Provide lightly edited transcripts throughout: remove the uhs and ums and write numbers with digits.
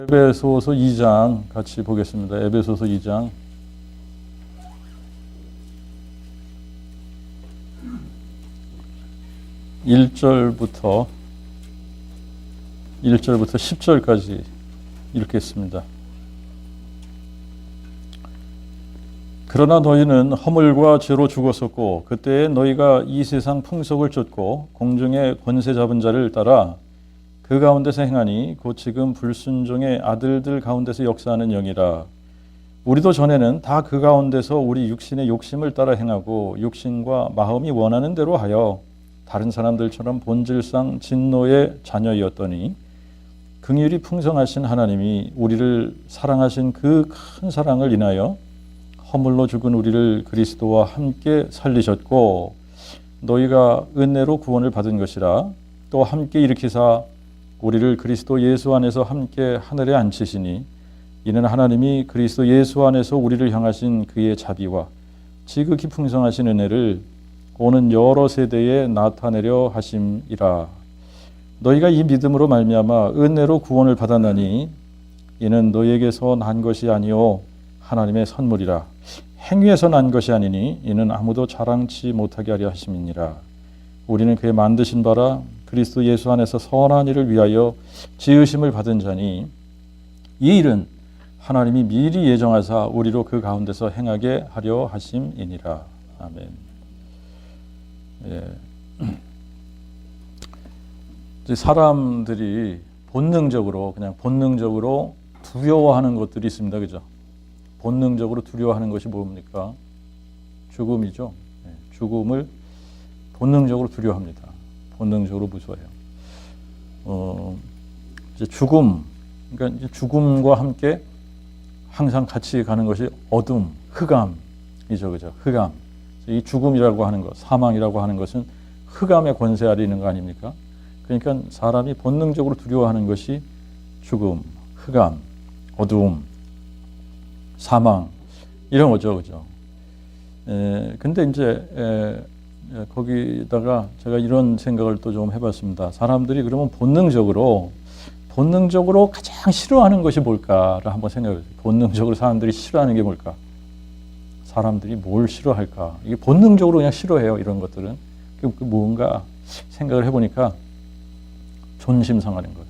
에베소서 2장 같이 보겠습니다. 에베소서 2장 1절부터 10절까지 읽겠습니다. 그러나 너희는 허물과 죄로 죽었었고 그때에 너희가 이 세상 풍속을 쫓고 공중의 권세 잡은 자를 따라 그 가운데서 행하니 곧 지금 불순종의 아들들 가운데서 역사하는 영이라. 우리도 전에는 다 그 가운데서 우리 육신의 욕심을 따라 행하고 육신과 마음이 원하는 대로 하여 다른 사람들처럼 본질상 진노의 자녀이었더니 긍휼이 풍성하신 하나님이 우리를 사랑하신 그 큰 사랑을 인하여 허물로 죽은 우리를 그리스도와 함께 살리셨고 너희가 은혜로 구원을 받은 것이라. 또 함께 일으키사 우리를 그리스도 예수 안에서 함께 하늘에 앉히시니 이는 하나님이 그리스도 예수 안에서 우리를 향하신 그의 자비와 지극히 풍성하신 은혜를 오는 여러 세대에 나타내려 하심이라. 너희가 이 믿음으로 말미암아 은혜로 구원을 받았나니 이는 너희에게서 난 것이 아니요 하나님의 선물이라. 행위에서 난 것이 아니니 이는 아무도 자랑치 못하게 하려 하심이니라. 우리는 그의 만드신 바라 그리스도 예수 안에서 선한 일을 위하여 지으심을 받은 자니 이 일은 하나님이 미리 예정하사 우리로 그 가운데서 행하게 하려 하심이니라. 아멘. 사람들이 그냥 본능적으로 두려워하는 것들이 있습니다. 그죠? 본능적으로 두려워하는 것이 뭡니까? 죽음이죠. 죽음을 본능적으로 두려워합니다. 본능적으로 무서워해요. 이제 그러니까 이제 죽음과 함께 항상 같이 가는 것이 어둠, 흑암이죠, 그죠? 흑암. 이 죽음이라고 하는 것, 사망이라고 하는 것은 흑암의 권세 아래 있는 거 아닙니까? 그러니까 사람이 본능적으로 두려워하는 것이 죽음, 흑암, 어두움, 사망 이런 거죠, 그죠? 근데 이제 거기다가 제가 이런 생각을 또 좀 해봤습니다. 사람들이 그러면 본능적으로 가장 싫어하는 것이 뭘까를 한번 생각해보세요. 본능적으로 사람들이 싫어하는 게 뭘까? 사람들이 뭘 싫어할까? 이게 본능적으로 그냥 싫어해요. 이런 것들은. 뭔가 생각을 해보니까 존심 상하는 거예요.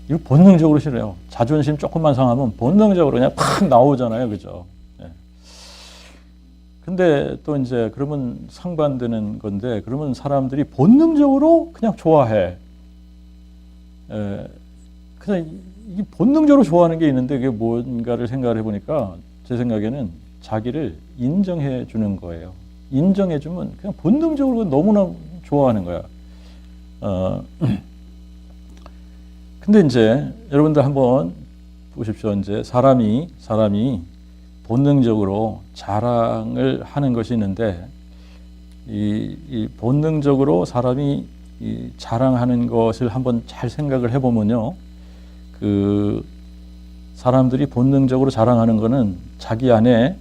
이거 본능적으로 싫어요. 자존심 조금만 상하면 본능적으로 그냥 팍 나오잖아요. 그죠? 근데 또 이제 그러면 상반되는 건데, 그러면 사람들이 본능적으로 그냥 좋아해. 그냥 이 본능적으로 좋아하는 게 있는데 그게 뭔가를 생각을 해보니까 제 생각에는 자기를 인정해 주는 거예요. 인정해 주면 그냥 본능적으로 너무나 좋아하는 거야. 근데 이제 여러분들 한번 보십시오. 이제 사람이 본능적으로 자랑을 하는 것이 있는데 이 본능적으로 사람이 이 자랑하는 것을 한번 잘 생각을 해보면요, 그 사람들이 본능적으로 자랑하는 거는 자기 안에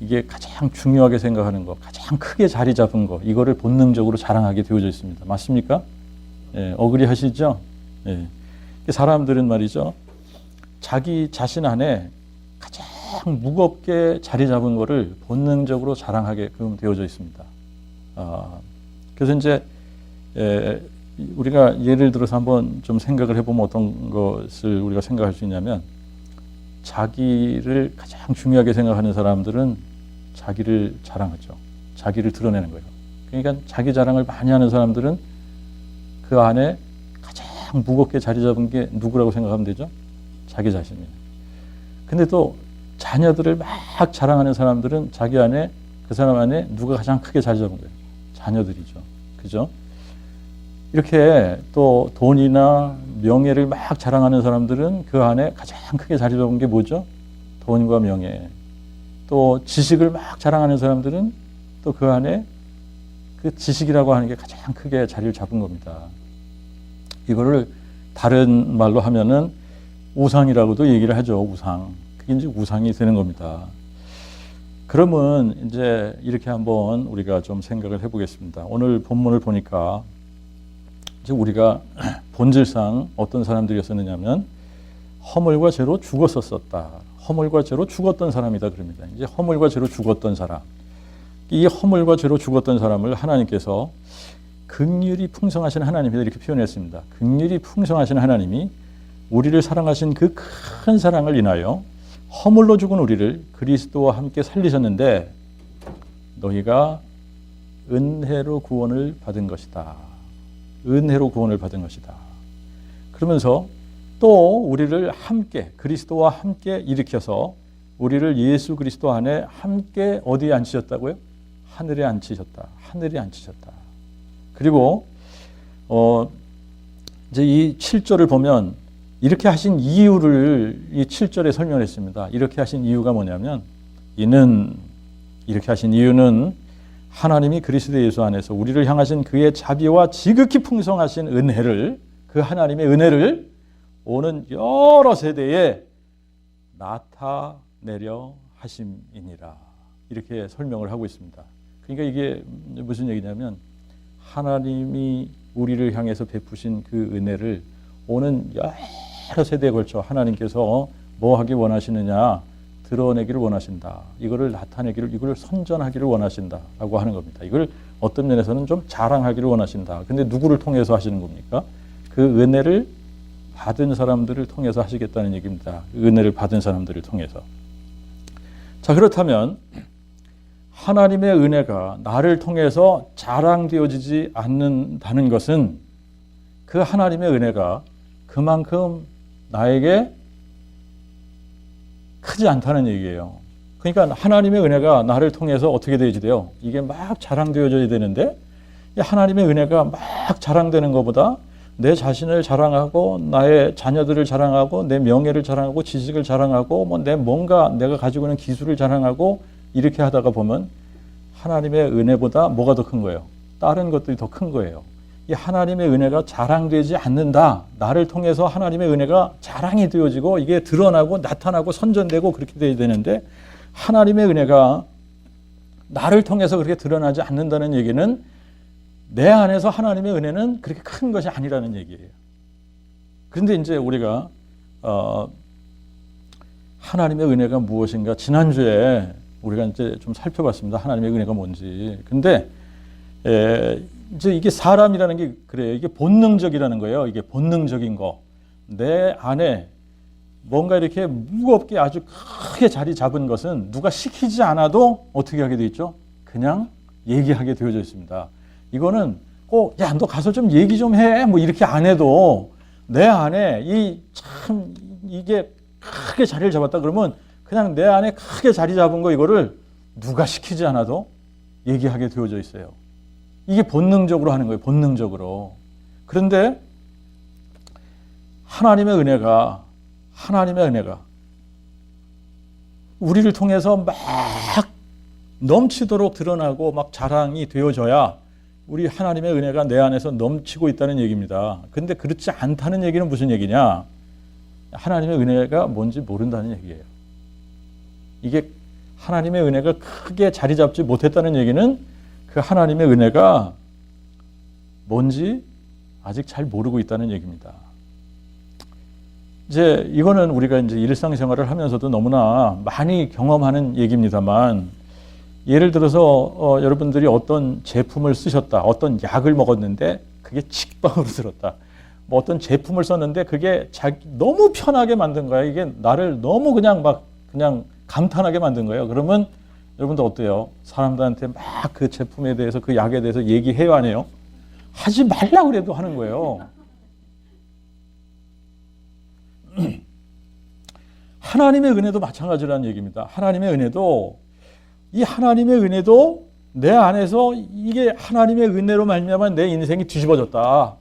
이게 가장 중요하게 생각하는 거, 가장 크게 자리 잡은 거, 이거를 본능적으로 자랑하게 되어져 있습니다. 맞습니까? 어그리 하시죠? 사람들은 말이죠, 자기 자신 안에 가장 무겁게 자리 잡은 거를 본능적으로 자랑하게끔 되어져 있습니다. 그래서 이제 우리가 예를 들어서 한번 좀 생각을 해보면 어떤 것을 우리가 생각할 수 있냐면, 자기를 가장 중요하게 생각하는 사람들은 자기를 자랑하죠. 자기를 드러내는 거예요. 그러니까 자기 자랑을 많이 하는 사람들은 그 안에 가장 무겁게 자리 잡은 게 누구라고 생각하면 되죠? 자기 자신이에요. 근데 또 자녀들을 막 자랑하는 사람들은 자기 안에, 그 사람 안에 누가 가장 크게 자리 잡은 거예요? 자녀들이죠. 그죠? 이렇게 또 돈이나 명예를 막 자랑하는 사람들은 그 안에 가장 크게 자리 잡은 게 뭐죠? 돈과 명예. 또 지식을 막 자랑하는 사람들은 또 그 안에 그 지식이라고 하는 게 가장 크게 자리를 잡은 겁니다. 이거를 다른 말로 하면은 우상이라고도 얘기를 하죠. 우상. 그게 이제 우상이 되는 겁니다. 그러면 이제 이렇게 한번 우리가 좀 생각을 해보겠습니다. 오늘 본문을 보니까 이제 우리가 본질상 어떤 사람들이었었느냐면 허물과 죄로 죽었었다. 허물과 죄로 죽었던 사람이다 그럽니다. 이제 허물과 죄로 죽었던 사람. 이 허물과 죄로 죽었던 사람을 하나님께서 긍휼이 풍성하신 하나님이다 이렇게 표현했습니다. 긍휼이 풍성하신 하나님이 우리를 사랑하신 그 큰 사랑을 인하여 허물로 죽은 우리를 그리스도와 함께 살리셨는데 너희가 은혜로 구원을 받은 것이다. 은혜로 구원을 받은 것이다. 그러면서 또 우리를 함께 그리스도와 함께 일으켜서 우리를 예수 그리스도 안에 함께 어디에 앉히셨다고요? 하늘에 앉히셨다. 하늘에 앉히셨다. 그리고 이제 이 7절을 보면 이렇게 하신 이유를 이 7절에 설명했습니다. 이렇게 하신 이유가 뭐냐면 이렇게 하신 이유는 하나님이 그리스도 예수 안에서 우리를 향하신 그의 자비와 지극히 풍성하신 은혜를 그 하나님의 은혜를 오는 여러 세대에 나타내려 하심이니라. 이렇게 설명을 하고 있습니다. 그러니까 이게 무슨 얘기냐면 하나님이 우리를 향해서 베푸신 그 은혜를 오는 여러 세대에 걸쳐 하나님께서 뭐 하기 원하시느냐 드러내기를 원하신다. 이거를 나타내기를 이걸 선전하기를 원하신다라고 하는 겁니다. 이걸 어떤 면에서는 좀 자랑하기를 원하신다. 근데 누구를 통해서 하시는 겁니까? 그 은혜를 받은 사람들을 통해서 하시겠다는 얘기입니다. 은혜를 받은 사람들을 통해서. 자, 그렇다면 하나님의 은혜가 나를 통해서 자랑되어지지 않는다는 것은 그 하나님의 은혜가 그만큼 나에게 크지 않다는 얘기예요. 그러니까 하나님의 은혜가 나를 통해서 어떻게 되어야 돼요? 이게 막 자랑되어져야 되는데 하나님의 은혜가 막 자랑되는 것보다 내 자신을 자랑하고 나의 자녀들을 자랑하고 내 명예를 자랑하고 지식을 자랑하고 뭐 내 뭔가 내가 가지고 있는 기술을 자랑하고 이렇게 하다가 보면 하나님의 은혜보다 뭐가 더 큰 거예요? 다른 것들이 더 큰 거예요. 이 하나님의 은혜가 자랑되지 않는다. 나를 통해서 하나님의 은혜가 자랑이 되어지고 이게 드러나고 나타나고 선전되고 그렇게 돼야 되는데 하나님의 은혜가 나를 통해서 그렇게 드러나지 않는다는 얘기는 내 안에서 하나님의 은혜는 그렇게 큰 것이 아니라는 얘기예요. 그런데 이제 우리가 하나님의 은혜가 무엇인가 지난주에 우리가 이제 좀 살펴봤습니다. 하나님의 은혜가 뭔지. 근데 이제 이게 사람이라는 게 그래요. 이게 본능적이라는 거예요. 이게 본능적인 거. 내 안에 뭔가 이렇게 무겁게 아주 크게 자리 잡은 것은 누가 시키지 않아도 어떻게 하게 돼 있죠? 그냥 얘기하게 되어져 있습니다. 이거는 꼭 야, 너 가서 좀 얘기 좀 해. 뭐 이렇게 안 해도 내 안에 이게 크게 자리를 잡았다 그러면 그냥 내 안에 크게 자리 잡은 거 이거를 누가 시키지 않아도 얘기하게 되어져 있어요. 이게 본능적으로 하는 거예요. 본능적으로. 그런데 하나님의 은혜가 우리를 통해서 막 넘치도록 드러나고 막 자랑이 되어져야 우리 하나님의 은혜가 내 안에서 넘치고 있다는 얘기입니다. 근데 그렇지 않다는 얘기는 무슨 얘기냐? 하나님의 은혜가 뭔지 모른다는 얘기예요. 이게 하나님의 은혜가 크게 자리 잡지 못했다는 얘기는 그 하나님의 은혜가 뭔지 아직 잘 모르고 있다는 얘기입니다. 이제 이거는 우리가 이제 일상생활을 하면서도 너무나 많이 경험하는 얘기입니다만 예를 들어서 여러분들이 어떤 제품을 쓰셨다. 어떤 약을 먹었는데 그게 직방으로 들었다. 뭐 어떤 제품을 썼는데 그게 너무 편하게 만든 거야. 이게 나를 너무 그냥 감탄하게 만든 거예요. 그러면 여러분들 어때요? 사람들한테 막 그 제품에 대해서 그 약에 대해서 얘기해요, 안 해요? 하지 말라고 그래도 하는 거예요. 하나님의 은혜도 마찬가지라는 얘기입니다. 하나님의 은혜도 내 안에서 이게 하나님의 은혜로 말미암아 내 인생이 뒤집어졌다.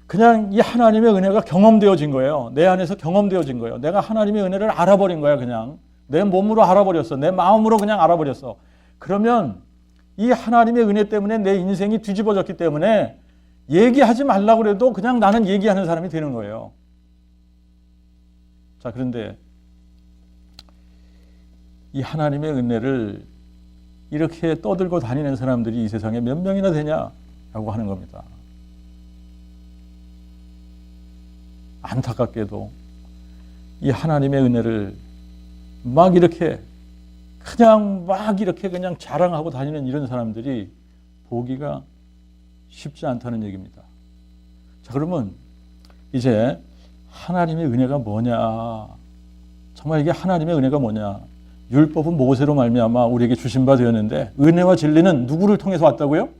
그냥 이 하나님의 은혜가 경험되어진 거예요. 내 안에서 경험되어진 거예요. 내가 하나님의 은혜를 알아버린 거야. 그냥 내 몸으로 알아버렸어. 내 마음으로 그냥 알아버렸어. 그러면 이 하나님의 은혜 때문에 내 인생이 뒤집어졌기 때문에 얘기하지 말라고 그래도 그냥 나는 얘기하는 사람이 되는 거예요. 자, 그런데 이 하나님의 은혜를 이렇게 떠들고 다니는 사람들이 이 세상에 몇 명이나 되냐라고 하는 겁니다. 안타깝게도 이 하나님의 은혜를 막 이렇게 그냥 자랑하고 다니는 이런 사람들이 보기가 쉽지 않다는 얘기입니다. 자, 그러면 이제 하나님의 은혜가 뭐냐? 정말 이게 하나님의 은혜가 뭐냐? 율법은 모세로 말미암아 우리에게 주신 바 되었는데 은혜와 진리는 누구를 통해서 왔다고요?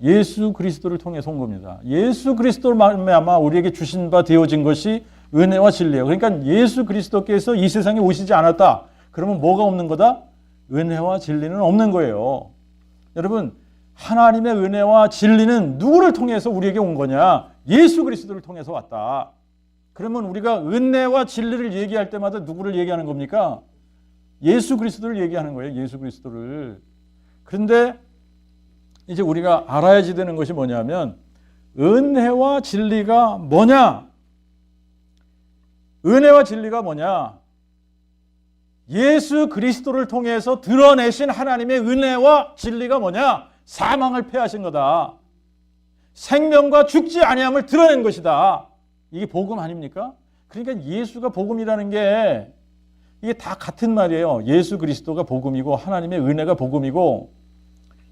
예수 그리스도를 통해서 온 겁니다. 예수 그리스도로 말미암아 우리에게 주신 바 되어진 것이 은혜와 진리예요. 그러니까 예수 그리스도께서 이 세상에 오시지 않았다. 그러면 뭐가 없는 거다? 은혜와 진리는 없는 거예요. 여러분, 하나님의 은혜와 진리는 누구를 통해서 우리에게 온 거냐? 예수 그리스도를 통해서 왔다. 그러면 우리가 은혜와 진리를 얘기할 때마다 누구를 얘기하는 겁니까? 예수 그리스도를 얘기하는 거예요. 예수 그리스도를. 그런데 이제 우리가 알아야지 되는 것이 뭐냐면 은혜와 진리가 뭐냐? 은혜와 진리가 뭐냐? 예수 그리스도를 통해서 드러내신 하나님의 은혜와 진리가 뭐냐? 사망을 패하신 거다. 생명과 죽지 아니함을 드러낸 것이다. 이게 복음 아닙니까? 그러니까 예수가 복음이라는 게 이게 다 같은 말이에요. 예수 그리스도가 복음이고 하나님의 은혜가 복음이고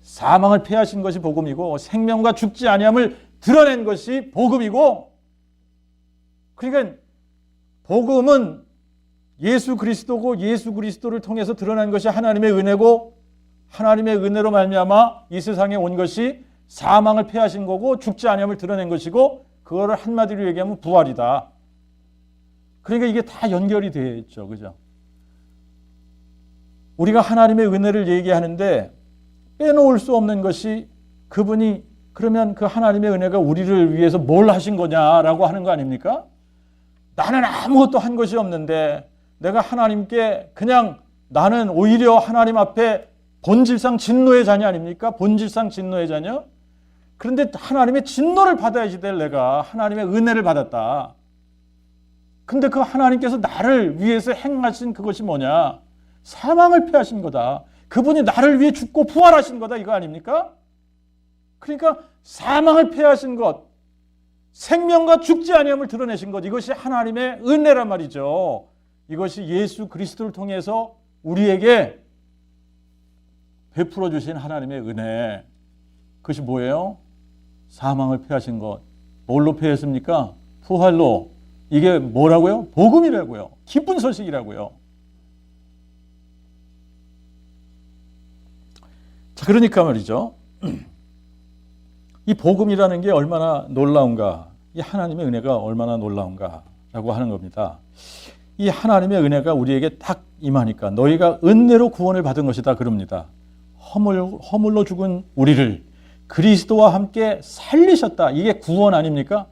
사망을 패하신 것이 복음이고 생명과 죽지 아니함을 드러낸 것이 복음이고, 그러니까 복음은 예수 그리스도고 예수 그리스도를 통해서 드러난 것이 하나님의 은혜고 하나님의 은혜로 말미암아 이 세상에 온 것이 사망을 패하신 거고 죽지 아니함을 드러낸 것이고, 그거를 한마디로 얘기하면 부활이다. 그러니까 이게 다 연결이 되어 있죠. 그죠? 우리가 하나님의 은혜를 얘기하는데 빼놓을 수 없는 것이 그분이, 그러면 그 하나님의 은혜가 우리를 위해서 뭘 하신 거냐라고 하는 거 아닙니까? 나는 아무것도 한 것이 없는데 내가 하나님께 그냥, 나는 오히려 하나님 앞에 본질상 진노의 자녀 아닙니까? 본질상 진노의 자녀? 그런데 하나님의 진노를 받아야지 될 내가 하나님의 은혜를 받았다. 근데 그 하나님께서 나를 위해서 행하신 그것이 뭐냐? 사망을 패하신 거다. 그분이 나를 위해 죽고 부활하신 거다. 이거 아닙니까? 그러니까 사망을 패하신 것, 생명과 죽지 아니함을 드러내신 것, 이것이 하나님의 은혜란 말이죠. 이것이 예수 그리스도를 통해서 우리에게 베풀어 주신 하나님의 은혜. 그것이 뭐예요? 사망을 패하신 것. 뭘로 패했습니까? 부활로. 이게 뭐라고요? 복음이라고요. 기쁜 소식이라고요. 자, 그러니까 말이죠. 이 복음이라는 게 얼마나 놀라운가, 이 하나님의 은혜가 얼마나 놀라운가라고 하는 겁니다. 이 하나님의 은혜가 우리에게 딱 임하니까 너희가 은혜로 구원을 받은 것이다 그럽니다. 허물로 죽은 우리를 그리스도와 함께 살리셨다. 이게 구원 아닙니까?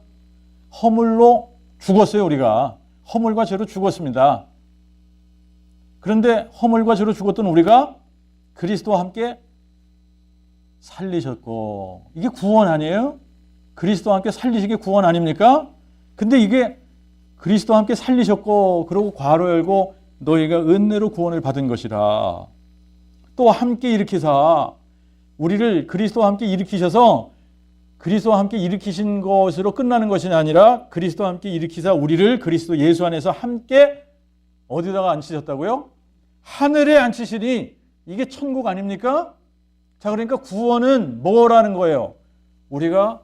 허물로 죽었어요. 우리가 허물과 죄로 죽었습니다. 그런데 허물과 죄로 죽었던 우리가 그리스도와 함께 살리셨고, 이게 구원 아니에요? 그리스도와 함께 살리시게 구원 아닙니까? 근데 이게 그리스도와 함께 살리셨고, 그러고 괄호 열고 너희가 은혜로 구원을 받은 것이라. 또 함께 일으키사, 우리를 그리스도와 함께 일으키셔서 그리스도와 함께 일으키신 것으로 끝나는 것이 아니라 그리스도와 함께 일으키사 우리를 그리스도 예수 안에서 함께 어디다가 앉히셨다고요? 하늘에 앉히시니, 이게 천국 아닙니까? 자, 그러니까 구원은 뭐라는 거예요? 우리가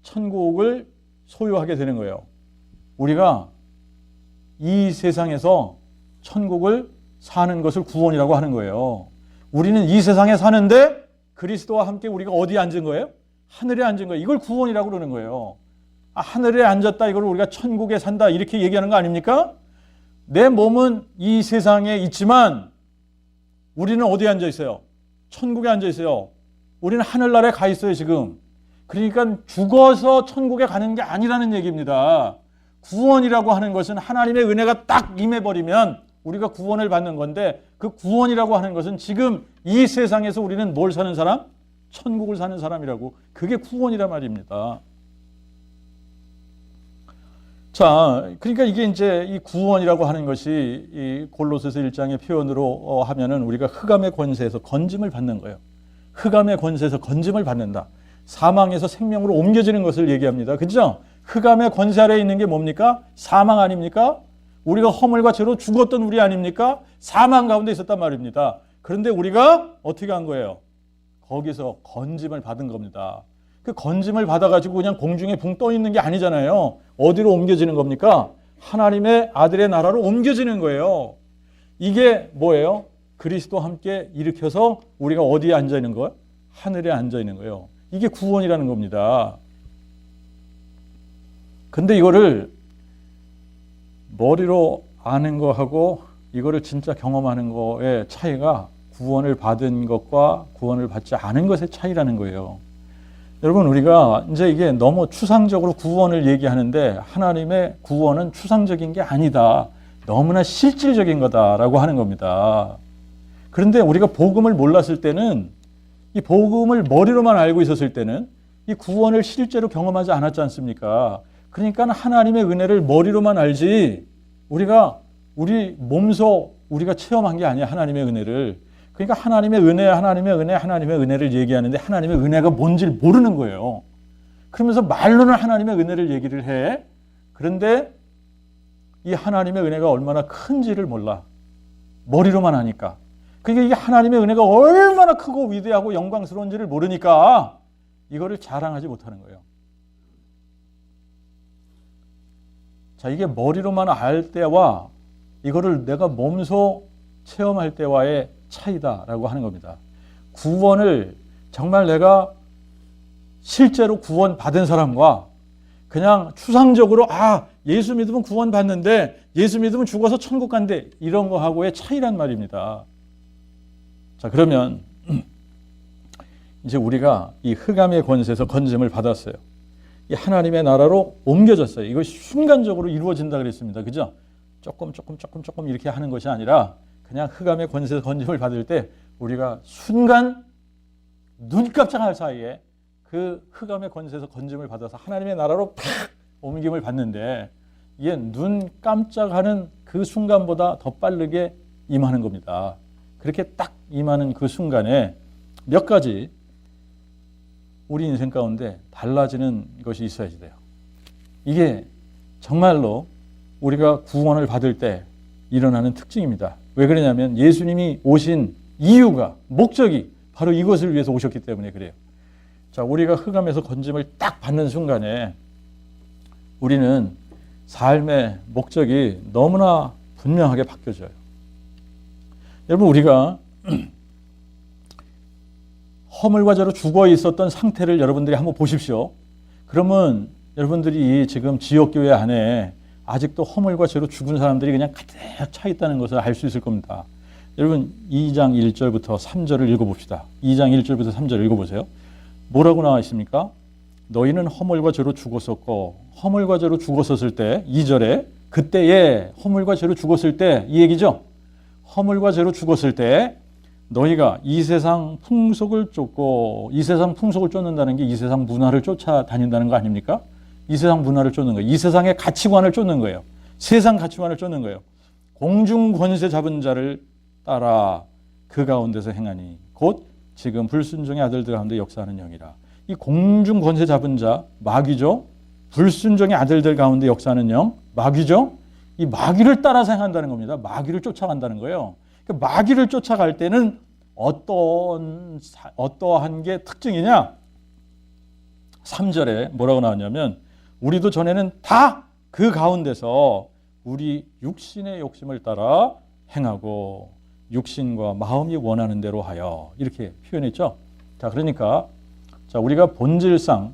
천국을 소유하게 되는 거예요. 우리가 이 세상에서 천국을 사는 것을 구원이라고 하는 거예요. 우리는 이 세상에 사는데 그리스도와 함께 우리가 어디에 앉은 거예요? 하늘에 앉은 거예요. 이걸 구원이라고 그러는 거예요. 아, 하늘에 앉았다, 이걸 우리가 천국에 산다, 이렇게 얘기하는 거 아닙니까? 내 몸은 이 세상에 있지만 우리는 어디에 앉아 있어요? 천국에 앉아 있어요. 우리는 하늘나라에 가 있어요, 지금. 그러니까 죽어서 천국에 가는 게 아니라는 얘기입니다. 구원이라고 하는 것은 하나님의 은혜가 딱 임해버리면 우리가 구원을 받는 건데, 그 구원이라고 하는 것은 지금 이 세상에서 우리는 뭘 사는 사람? 천국을 사는 사람이라고. 그게 구원이란 말입니다. 자, 그러니까 이게 이제 이 구원이라고 하는 것이 이 골로새서 1장의 표현으로 하면은 우리가 흑암의 권세에서 건짐을 받는 거예요. 흑암의 권세에서 건짐을 받는다. 사망에서 생명으로 옮겨지는 것을 얘기합니다. 그죠? 흑암의 권세 아래에 있는 게 뭡니까? 사망 아닙니까? 우리가 허물과 죄로 죽었던 우리 아닙니까? 사망 가운데 있었단 말입니다. 그런데 우리가 어떻게 한 거예요? 거기서 건짐을 받은 겁니다. 그 건짐을 받아가지고 그냥 공중에 붕 떠 있는 게 아니잖아요. 어디로 옮겨지는 겁니까? 하나님의 아들의 나라로 옮겨지는 거예요. 이게 뭐예요? 그리스도와 함께 일으켜서 우리가 어디에 앉아 있는 거예요? 하늘에 앉아 있는 거예요. 이게 구원이라는 겁니다. 근데 이거를 머리로 아는 거하고 이거를 진짜 경험하는 거의 차이가 구원을 받은 것과 구원을 받지 않은 것의 차이라는 거예요. 여러분, 우리가 이제 이게 너무 추상적으로 구원을 얘기하는데 하나님의 구원은 추상적인 게 아니다. 너무나 실질적인 거다라고 하는 겁니다. 그런데 우리가 복음을 몰랐을 때는, 이 복음을 머리로만 알고 있었을 때는 이 구원을 실제로 경험하지 않았지 않습니까? 그러니까 하나님의 은혜를 머리로만 알지 우리가 우리 몸소 우리가 체험한 게 아니야. 하나님의 은혜를. 그러니까 하나님의 은혜, 하나님의 은혜, 하나님의 은혜를 얘기하는데 하나님의 은혜가 뭔지를 모르는 거예요. 그러면서 말로는 하나님의 은혜를 얘기를 해. 그런데 이 하나님의 은혜가 얼마나 큰지를 몰라. 머리로만 하니까. 그러니까 이게 하나님의 은혜가 얼마나 크고 위대하고 영광스러운지를 모르니까 이거를 자랑하지 못하는 거예요. 자, 이게 머리로만 알 때와 이거를 내가 몸소 체험할 때와의 차이다라고 하는 겁니다. 구원을 정말 내가 실제로 구원 받은 사람과 그냥 추상적으로 예수 믿으면 구원 받는데 예수 믿으면 죽어서 천국 간대 이런 거하고의 차이란 말입니다. 자, 그러면 이제 우리가 이 흑암의 권세에서 건짐을 받았어요. 이 하나님의 나라로 옮겨졌어요. 이것이 순간적으로 이루어진다 그랬습니다. 그죠? 조금 이렇게 하는 것이 아니라 그냥 흑암의 권세에서 건짐을 받을 때 우리가 순간 눈 깜짝할 사이에 그 흑암의 권세에서 건짐을 받아서 하나님의 나라로 팍 옮김을 받는데 이게 눈 깜짝하는 그 순간보다 더 빠르게 임하는 겁니다. 그렇게 딱 임하는 그 순간에 몇 가지 우리 인생 가운데 달라지는 것이 있어야지 돼요. 이게 정말로 우리가 구원을 받을 때 일어나는 특징입니다. 왜 그러냐면 예수님이 오신 이유가, 목적이 바로 이것을 위해서 오셨기 때문에 그래요. 자, 우리가 흑암에서 건짐을 딱 받는 순간에 우리는 삶의 목적이 너무나 분명하게 바뀌어져요. 여러분, 우리가 허물과 죄로 죽어 있었던 상태를 여러분들이 한번 보십시오. 그러면 여러분들이 지금 지역교회 안에 아직도 허물과 죄로 죽은 사람들이 그냥 가득 차 있다는 것을 알 수 있을 겁니다. 여러분, 2장 1절부터 3절을 읽어봅시다. 2장 1절부터 3절 읽어보세요. 뭐라고 나와 있습니까? 너희는 허물과 죄로 죽었었고, 허물과 죄로 죽었었을 때, 2절에 그때에 허물과 죄로 죽었을 때 이 얘기죠. 허물과 죄로 죽었을 때 너희가 이 세상 풍속을 쫓고, 이 세상 풍속을 쫓는다는 게 이 세상 문화를 쫓아다닌다는 거 아닙니까? 이 세상 문화를 쫓는 거예요. 이 세상의 가치관을 쫓는 거예요. 세상 가치관을 쫓는 거예요. 공중 권세 잡은 자를 따라 그 가운데서 행하니 곧 지금 불순종의 아들들 가운데 역사하는 영이라. 이 공중 권세 잡은 자 마귀죠. 불순종의 아들들 가운데 역사하는 영 마귀죠. 이 마귀를 따라서 행한다는 겁니다. 마귀를 쫓아간다는 거예요. 마귀를 쫓아갈 때는 어떠한 게 특징이냐? 3절에 뭐라고 나왔냐면 우리도 전에는 다 그 가운데서 우리 육신의 욕심을 따라 행하고 육신과 마음이 원하는 대로 하여 이렇게 표현했죠. 자, 그러니까 우리가 본질상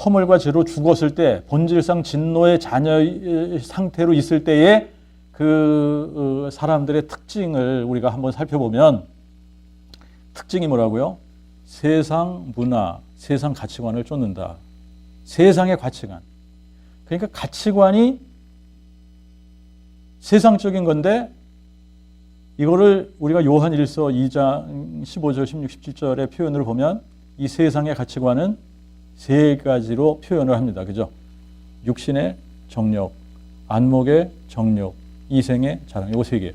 허물과 죄로 죽었을 때 본질상 진노의 자녀의 상태로 있을 때의 그 사람들의 특징을 우리가 한번 살펴보면 특징이 뭐라고요? 세상 문화, 세상 가치관을 쫓는다. 세상의 가치관. 그러니까 가치관이 세상적인 건데 이거를 우리가 요한 1서 2장 15절, 16, 17절의 표현을 보면 이 세상의 가치관은 세 가지로 표현을 합니다. 그죠? 육신의 정욕, 안목의 정욕, 이생의 자랑. 이거 세 개예요.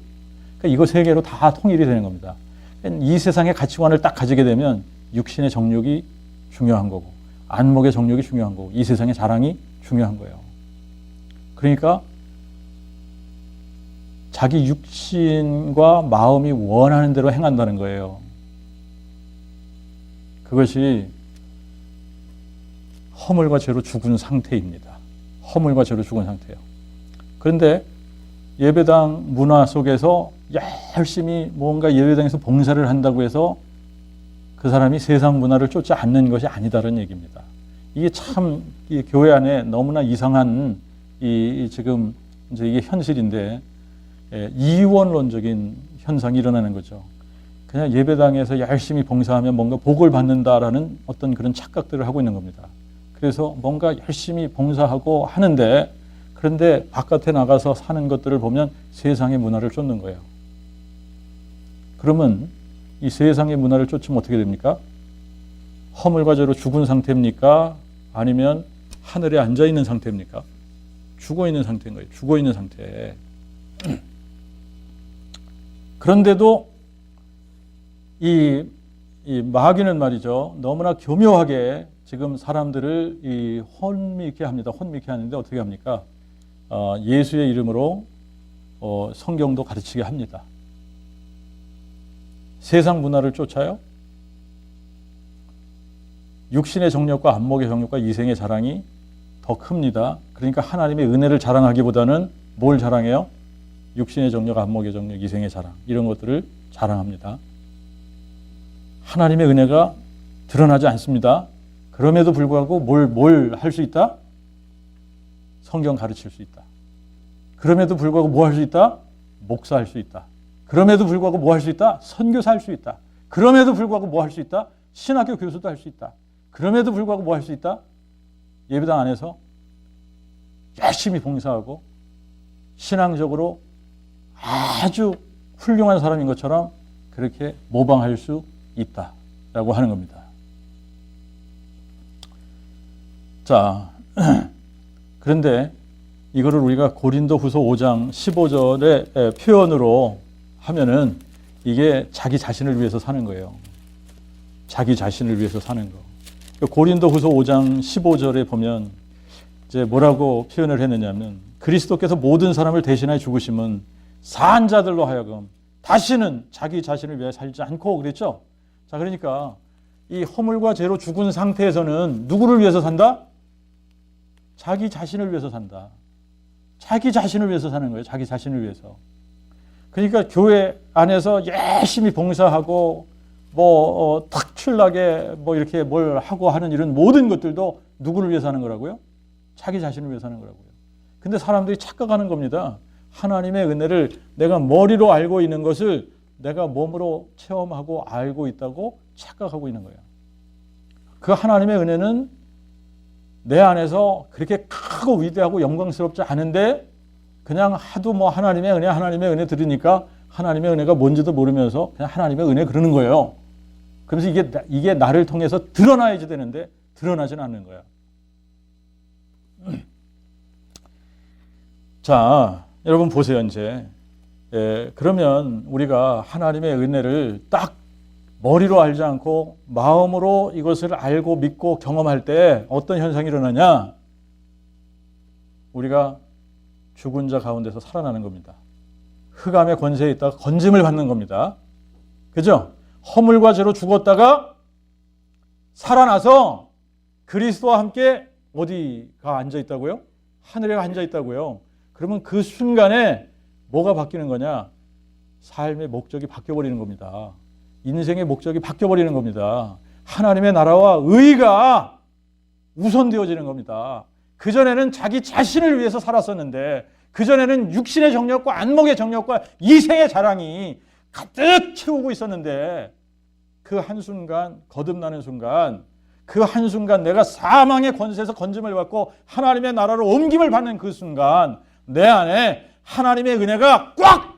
그러니까 이거 세 개로 다 통일이 되는 겁니다. 이 세상의 가치관을 딱 가지게 되면 육신의 정욕이 중요한 거고 안목의 정욕이 중요한 거고 이 세상의 자랑이 중요한 거예요. 그러니까 자기 육신과 마음이 원하는 대로 행한다는 거예요. 그것이 허물과 죄로 죽은 상태입니다. 허물과 죄로 죽은 상태예요. 그런데 예배당 문화 속에서 열심히 뭔가 예배당에서 봉사를 한다고 해서 그 사람이 세상 문화를 쫓지 않는 것이 아니다라는 얘기입니다. 이게 참 이 교회 안에 너무나 이상한 지금 이제 이게 현실인데 이원론적인 현상이 일어나는 거죠. 그냥 예배당에서 열심히 봉사하면 뭔가 복을 받는다라는 어떤 그런 착각들을 하고 있는 겁니다. 그래서 뭔가 열심히 봉사하고 하는데 그런데 바깥에 나가서 사는 것들을 보면 세상의 문화를 쫓는 거예요. 그러면 이 세상의 문화를 쫓으면 어떻게 됩니까? 허물과 죄로 죽은 상태입니까? 아니면 하늘에 앉아있는 상태입니까? 죽어있는 상태인 거예요. 죽어있는 상태. 그런데도 이 마귀는 말이죠. 너무나 교묘하게 지금 사람들을 혼미케 합니다. 혼미케 하는데 어떻게 합니까? 예수의 이름으로 성경도 가르치게 합니다. 세상 문화를 쫓아요. 육신의 정욕과 안목의 정욕과 이생의 자랑이 더 큽니다. 그러니까 하나님의 은혜를 자랑하기보다는 뭘 자랑해요? 육신의 정욕, 안목의 정욕, 이생의 자랑 이런 것들을 자랑합니다. 하나님의 은혜가 드러나지 않습니다. 그럼에도 불구하고 뭘 할 수 있다? 성경 가르칠 수 있다. 그럼에도 불구하고 뭐 할 수 있다? 목사할 수 있다. 그럼에도 불구하고 뭐 할 수 있다? 선교사 할 수 있다. 그럼에도 불구하고 뭐 할 수 있다? 신학교 교수도 할 수 있다. 그럼에도 불구하고 뭐 할 수 있다? 예배당 안에서 열심히 봉사하고 신앙적으로 아주 훌륭한 사람인 것처럼 그렇게 모방할 수 있다라고 하는 겁니다. 자, 그런데 이거를 우리가 고린도후서 5장 15절의 표현으로 하면은 이게 자기 자신을 위해서 사는 거예요. 자기 자신을 위해서 사는 거. 고린도후서 5장 15절에 보면 이제 뭐라고 표현을 했느냐면 그리스도께서 모든 사람을 대신하여 죽으심은 사한 자들로 하여금 다시는 자기 자신을 위해 살지 않고 그랬죠. 자, 그러니까 이 허물과 죄로 죽은 상태에서는 누구를 위해서 산다? 자기 자신을 위해서 산다. 자기 자신을 위해서 사는 거예요. 자기 자신을 위해서. 그러니까 교회 안에서 열심히 봉사하고 탁출나게 이렇게 뭘 하고 하는 이런 모든 것들도 누구를 위해서 하는 거라고요? 자기 자신을 위해서 하는 거라고요. 근데 사람들이 착각하는 겁니다. 하나님의 은혜를 내가 머리로 알고 있는 것을 내가 몸으로 체험하고 알고 있다고 착각하고 있는 거예요. 그 하나님의 은혜는 내 안에서 그렇게 크고 위대하고 영광스럽지 않은데 그냥 하도 하나님의 은혜 들으니까 하나님의 은혜가 뭔지도 모르면서 그냥 하나님의 은혜 그러는 거예요. 그래서 이게 나를 통해서 드러나야지 되는데 드러나지는 않는 거야. 자, 여러분 보세요. 이제 그러면 우리가 하나님의 은혜를 딱 머리로 알지 않고 마음으로 이것을 알고 믿고 경험할 때 어떤 현상이 일어나냐? 우리가 죽은 자 가운데서 살아나는 겁니다. 흑암의 권세에 있다가 건짐을 받는 겁니다. 그죠? 허물과 죄로 죽었다가 살아나서 그리스도와 함께 어디가 앉아 있다고요? 하늘에 앉아 있다고요. 그러면 그 순간에 뭐가 바뀌는 거냐? 삶의 목적이 바뀌어버리는 겁니다. 인생의 목적이 바뀌어버리는 겁니다. 하나님의 나라와 의가 우선되어지는 겁니다. 그전에는 자기 자신을 위해서 살았었는데 그전에는 육신의 정욕과 안목의 정욕과 이생의 자랑이 가득 채우고 있었는데 그 한순간 거듭나는 순간 그 한순간 내가 사망의 권세에서 건짐을 받고 하나님의 나라로 옮김을 받는 그 순간 내 안에 하나님의 은혜가 꽉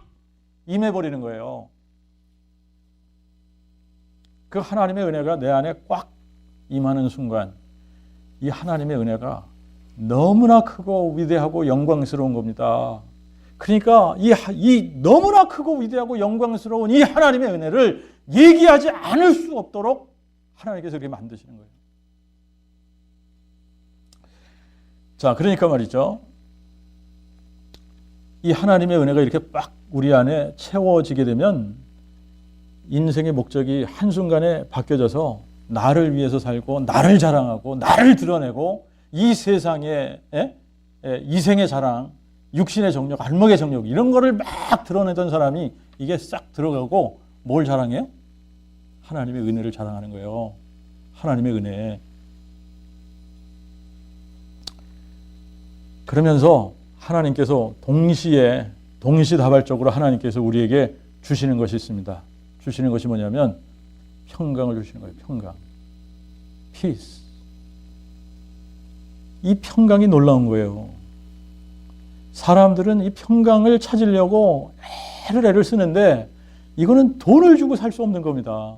임해버리는 거예요. 그 하나님의 은혜가 내 안에 꽉 임하는 순간 이 하나님의 은혜가 너무나 크고 위대하고 영광스러운 겁니다. 그러니까 이 너무나 크고 위대하고 영광스러운 이 하나님의 은혜를 얘기하지 않을 수 없도록 하나님께서 이렇게 만드시는 거예요. 자, 그러니까 말이죠. 이 하나님의 은혜가 이렇게 빡 우리 안에 채워지게 되면 인생의 목적이 한순간에 바뀌어져서 나를 위해서 살고 나를 자랑하고 나를 드러내고 이 세상의 이생의 자랑, 육신의 정욕, 안목의 정욕 이런 거를 막 드러내던 사람이 이게 싹 들어가고 뭘 자랑해요? 하나님의 은혜를 자랑하는 거예요. 하나님의 은혜. 그러면서 하나님께서 동시다발적으로 하나님께서 우리에게 주시는 것이 있습니다. 주시는 것이 뭐냐면 평강을 주시는 거예요. 평강. Peace. 이 평강이 놀라운 거예요. 사람들은 이 평강을 찾으려고 애를 쓰는데 이거는 돈을 주고 살 수 없는 겁니다.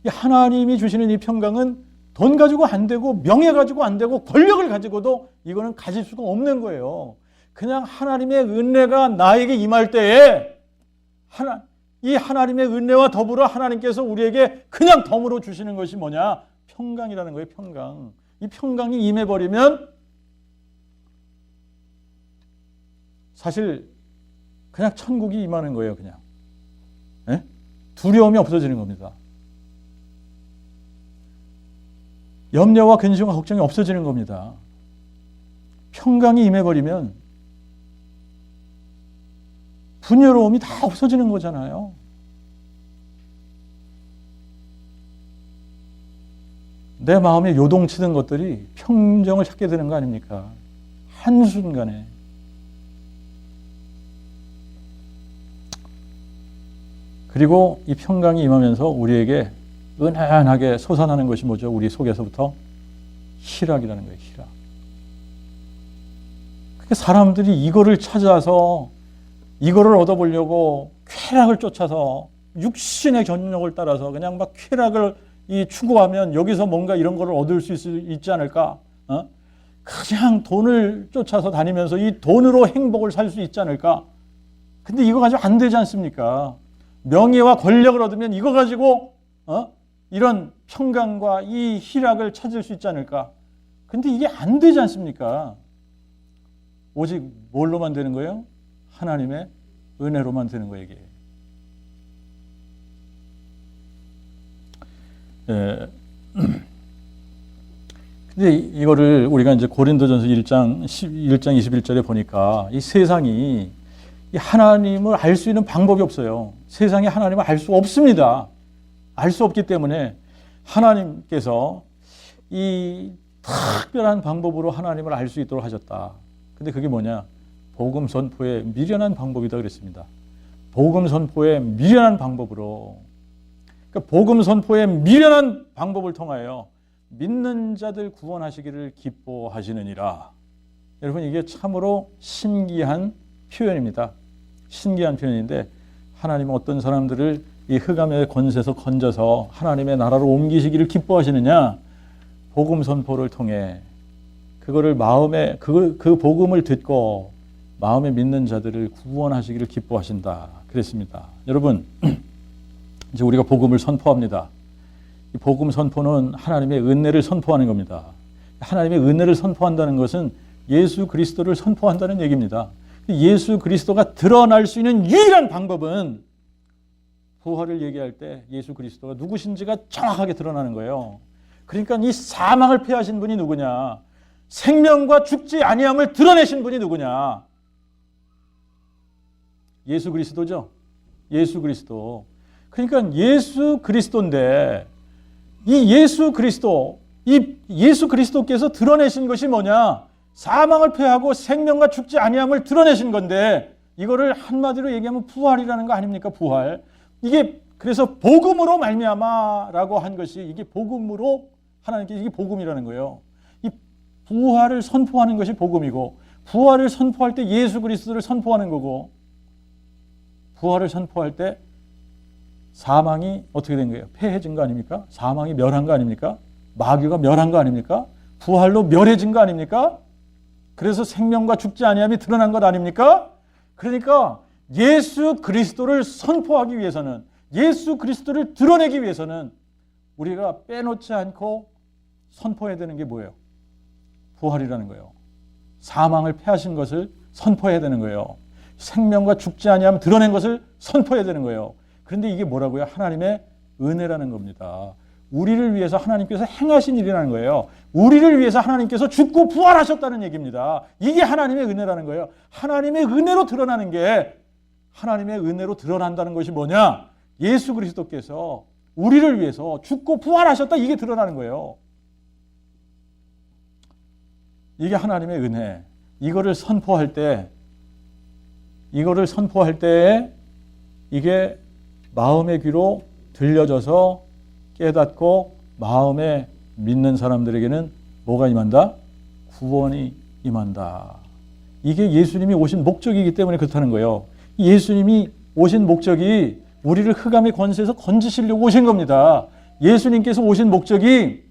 이 하나님이 주시는 이 평강은 돈 가지고 안 되고 명예 가지고 안 되고 권력을 가지고도 이거는 가질 수가 없는 거예요. 그냥 하나님의 은혜가 나에게 임할 때에 이 하나님의 은혜와 더불어 하나님께서 우리에게 그냥 덤으로 주시는 것이 뭐냐? 평강이라는 거예요. 평강. 이 평강이 임해버리면 사실 그냥 천국이 임하는 거예요. 그냥 두려움이 없어지는 겁니다. 염려와 근심과 걱정이 없어지는 겁니다. 평강이 임해버리면 분유로움이 다 없어지는 거잖아요. 내 마음에 요동치던 것들이 평정을 찾게 되는 거 아닙니까? 한순간에. 그리고 이 평강이 임하면서 우리에게 은은하게 솟아나는 것이 뭐죠? 우리 속에서부터 희락이라는 거예요. 희락. 그러니까 사람들이 이거를 찾아서 이거를 얻어보려고 쾌락을 쫓아서 육신의 견력을 따라서 그냥 막 쾌락을 추구하면 여기서 뭔가 이런 거를 얻을 수 있지 않을까? 그냥 돈을 쫓아서 다니면서 이 돈으로 행복을 살 수 있지 않을까? 근데 이거 가지고 안 되지 않습니까? 명예와 권력을 얻으면 이거 가지고 이런 평강과 이 희락을 찾을 수 있지 않을까? 근데 이게 안 되지 않습니까? 오직 뭘로만 되는 거예요? 하나님의 은혜로만 되는 거예요, 이게. 근데 이거를 우리가 이제 고린도전서 1장 21절에 보니까 이 세상이 이 하나님을 알 수 있는 방법이 없어요. 세상에 하나님을 알 수 없습니다. 알 수 없기 때문에 하나님께서 이 특별한 방법으로 하나님을 알 수 있도록 하셨다. 근데 그게 뭐냐? 복음 선포의 미련한 방법이다 그랬습니다. 복음 선포의 미련한 방법으로. 그러니까 복음 선포의 미련한 방법을 통하여 믿는 자들 구원하시기를 기뻐하시느니라. 여러분 이게 참으로 신기한 표현입니다. 신기한 표현인데 하나님은 어떤 사람들을 이 흑암의 권세에서 건져서 하나님의 나라로 옮기시기를 기뻐하시느냐? 복음 선포를 통해 그거를 마음에 그 복음을 듣고 마음에 믿는 자들을 구원하시기를 기뻐하신다. 그랬습니다. 여러분 이제 우리가 복음을 선포합니다. 이 복음 선포는 하나님의 은혜를 선포하는 겁니다. 하나님의 은혜를 선포한다는 것은 예수 그리스도를 선포한다는 얘기입니다. 예수 그리스도가 드러날 수 있는 유일한 방법은 부활을 얘기할 때 예수 그리스도가 누구신지가 정확하게 드러나는 거예요. 그러니까 이 사망을 패하신 분이 누구냐? 생명과 죽지 아니함을 드러내신 분이 누구냐? 예수 그리스도죠. 예수 그리스도. 그러니까 예수 그리스도인데 이 예수 그리스도께서 드러내신 것이 뭐냐? 사망을 패하고 생명과 죽지 아니함을 드러내신 건데 이거를 한마디로 얘기하면 부활이라는 거 아닙니까? 부활. 이게 그래서 복음으로 말미암아라고 한 것이 이게 복음으로 하나님께 이게 복음이라는 거예요. 이 부활을 선포하는 것이 복음이고 부활을 선포할 때 예수 그리스도를 선포하는 거고 부활을 선포할 때 사망이 어떻게 된 거예요? 패해진 거 아닙니까? 사망이 멸한 거 아닙니까? 마귀가 멸한 거 아닙니까? 부활로 멸해진 거 아닙니까? 그래서 생명과 죽지 아니함이 드러난 것 아닙니까? 그러니까 예수 그리스도를 선포하기 위해서는 예수 그리스도를 드러내기 위해서는 우리가 빼놓지 않고 선포해야 되는 게 뭐예요? 부활이라는 거예요. 사망을 패하신 것을 선포해야 되는 거예요. 생명과 죽지 아니함 드러낸 것을 선포해야 되는 거예요. 그런데 이게 뭐라고요? 하나님의 은혜라는 겁니다. 우리를 위해서 하나님께서 행하신 일이라는 거예요. 우리를 위해서 하나님께서 죽고 부활하셨다는 얘기입니다. 이게 하나님의 은혜라는 거예요. 하나님의 은혜로 드러나는 게, 하나님의 은혜로 드러난다는 것이 뭐냐? 예수 그리스도께서 우리를 위해서 죽고 부활하셨다, 이게 드러나는 거예요. 이게 하나님의 은혜. 이거를 선포할 때 이게 마음의 귀로 들려져서 깨닫고 마음에 믿는 사람들에게는 뭐가 임한다? 구원이 임한다. 이게 예수님이 오신 목적이기 때문에 그렇다는 거예요. 예수님이 오신 목적이 우리를 흑암의 권세에서 건지시려고 오신 겁니다. 예수님께서 오신 목적이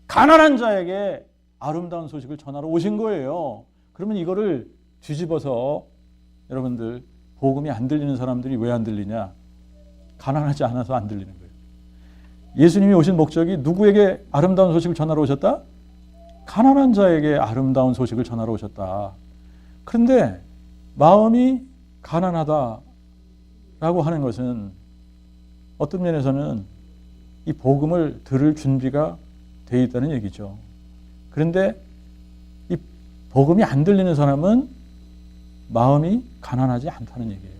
가난한 자에게 아름다운 소식을 전하러 오신 거예요. 그러면 이거를 뒤집어서 여러분들, 복음이 안 들리는 사람들이 왜 안 들리냐? 가난하지 않아서 안 들리는 거예요. 예수님이 오신 목적이 누구에게 아름다운 소식을 전하러 오셨다? 가난한 자에게 아름다운 소식을 전하러 오셨다. 그런데 마음이 가난하다라고 하는 것은 어떤 면에서는 이 복음을 들을 준비가 되어 있다는 얘기죠. 그런데 이 복음이 안 들리는 사람은 마음이 가난하지 않다는 얘기예요.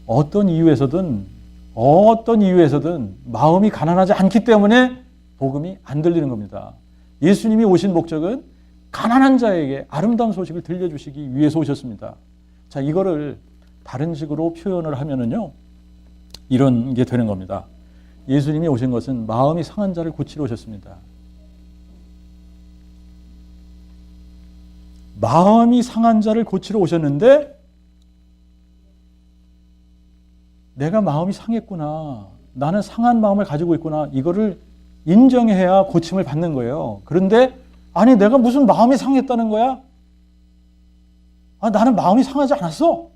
어떤 이유에서든 마음이 가난하지 않기 때문에 복음이 안 들리는 겁니다. 예수님이 오신 목적은 가난한 자에게 아름다운 소식을 들려주시기 위해서 오셨습니다. 자, 이거를 다른 식으로 표현을 하면은요, 이런 게 되는 겁니다. 예수님이 오신 것은 마음이 상한 자를 고치러 오셨습니다. 마음이 상한 자를 고치러 오셨는데, 내가 마음이 상했구나, 나는 상한 마음을 가지고 있구나, 이거를 인정해야 고침을 받는 거예요. 그런데 아니, 내가 무슨 마음이 상했다는 거야? 나는 마음이 상하지 않았어.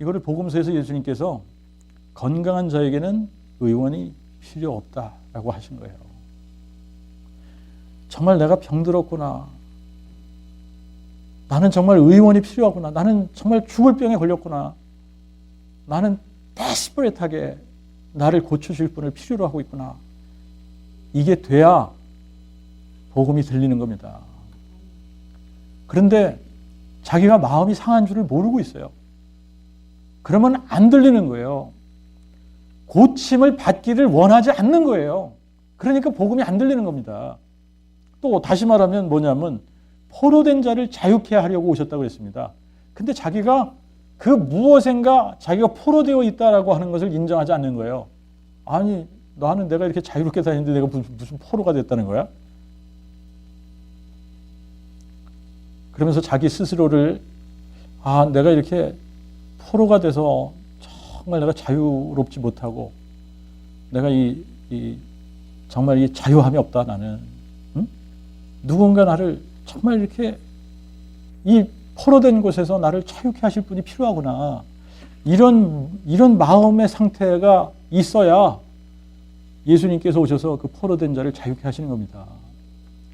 이거를 복음서에서 예수님께서 건강한 자에게는 의원이 필요 없다라고 하신 거예요. 정말 내가 병들었구나, 나는 정말 의원이 필요하구나, 나는 정말 죽을 병에 걸렸구나, 나는 데스퍼레트하게 나를 고쳐줄 분을 필요로 하고 있구나, 이게 돼야 복음이 들리는 겁니다. 그런데 자기가 마음이 상한 줄을 모르고 있어요. 그러면 안 들리는 거예요. 고침을 받기를 원하지 않는 거예요. 그러니까 복음이 안 들리는 겁니다. 또 다시 말하면 뭐냐면, 포로된 자를 자유케 하려고 오셨다고 그랬습니다. 근데 자기가 그 무엇인가 자기가 포로되어 있다라고 하는 것을 인정하지 않는 거예요. 아니, 나는 내가 이렇게 자유롭게 다니는데 내가 무슨 포로가 됐다는 거야? 그러면서 자기 스스로를, 내가 이렇게 포로가 돼서 정말 내가 자유롭지 못하고, 내가 정말 이 자유함이 없다, 나는. 응? 누군가 나를 정말 이렇게 이 포로된 곳에서 나를 자유케 하실 분이 필요하구나, 이런 마음의 상태가 있어야 예수님께서 오셔서 그 포로된 자를 자유케 하시는 겁니다.